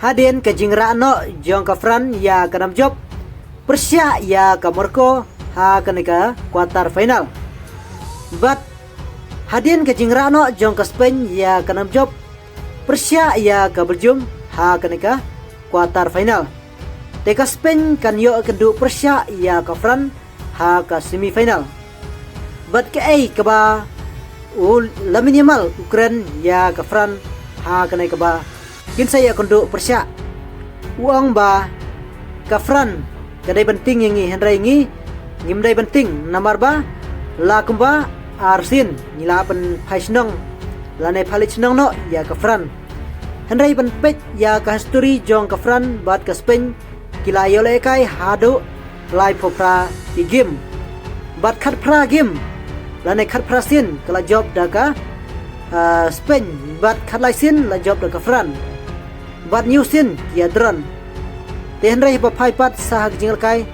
Hadin ke jingra no jong ka Fran ya ka namjob. Persia ya ka Morocco ha ka quarter final. But hadin ke jingra no jong ka Spain ya ka namjob. Persia ya ka Belgium ha ka quarter final. Teka Spain kan yo kendu Persia ya ka Fran ha ka semifinal. But ke ai ka ba minimal Ukraine ya ka Fran ha ka ba kinsa ya kendu Persia. Uang ba ka Fran kadai penting yang henrai ngimdai penting nomor ba la kumba arsin nila pen paisnong lanai palichnong no ya ka Fran. Henrai pen pet ya ka history jong ka Fran bat ka Spain kila yole kai hadu lai popra di game bat khat pra game lanai khat pra sin kala job daga Spain bat khat lai sin la job daga Fran bat new sin ya dron te henrai ba phai pat sah jingal kai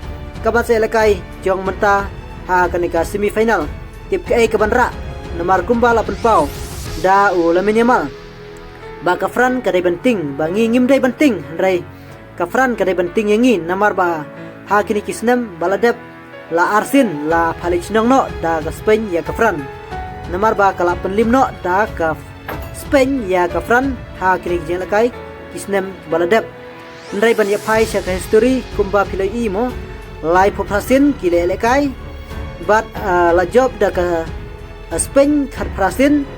kaban se lekai jong menta ha kanika semifinal tip ke kaban ra nomor kumba la pau da la minimal ba ka Fran kadai penting ba ngim dai penting henrai ka Fran kadai penting yangi nomor ba ha kini kisnem baladep la arsin la palichnong no da ka Spain ya ka Fran nomor ba kala penlim no da ka Spain ya ka Fran ha kini jingal kai kisnem baladep ndai ban ya phai sha ka history kumba philai i mo lai phoprasin kile lekai bat la job da ka Spain khat prasin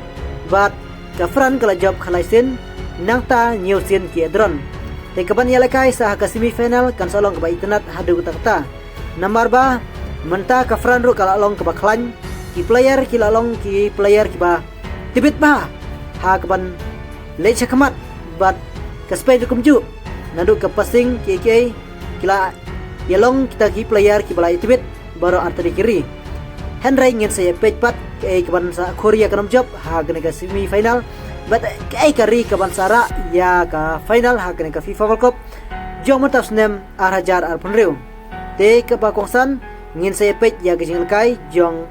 bat ka Fran kala job khalaisin nangta new sin ki dron te kaban ya lekai sa ka semifinal kan salong ka ba internet hadu ta nomor ba menta ka Fran ru kala long ka ba khlan ki player ki lalong ki player ki ba tibit ba ha ka ban le chakmat bat ka Spain kumju nandu ke passing KK kila yalong kita ki player ki balai tibit baru antari kiri Henry ngin saya pejpat ke kaban sa Korea kanam job ha kena ke semi final but ke kari kaban sara ya ka final ha kena ke FIFA World Cup jong matas nem arhajar arpunriu te ke bakongsan ngin saya pej ya ke jingal kai jong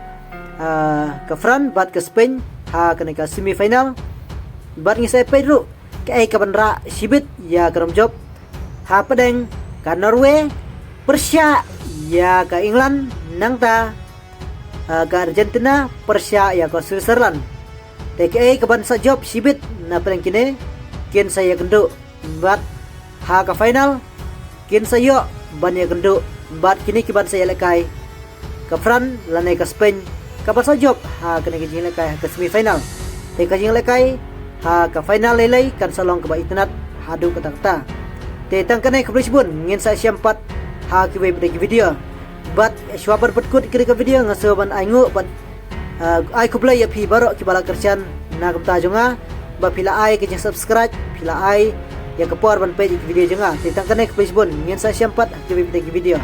ke Fran bat ke Spain ha kena ke semi final bat ngin saya pej ru ke kaban ra sibit ya kanam job ha pedeng ka Norway, Persia ya ka England, nangta ka Argentina, Persia ya ka Switzerland. TKA ka bansa job sibit na pedeng kini kin saya kendu bat ha ka final kin sayo ban ya kendu bat kini ki ban saya lekai ka Fran lanai ka Spain ka bansa job ha kena ki lekai ka semifinal. TKA jing lekai ha ka final lelai kan salong ka ba internet hadu kata-kata. Te tang kanai ka bun ngin sa siampat ha ki we video but shwabar patkut kiri ka video ngasoban aingu but ai kublai ya pi baro ki bala kerjan na kapta jonga ba pila ai ke subscribe pila ai ya kapor ban page video jonga te tang kanai ka bun ngin sa siampat ki we video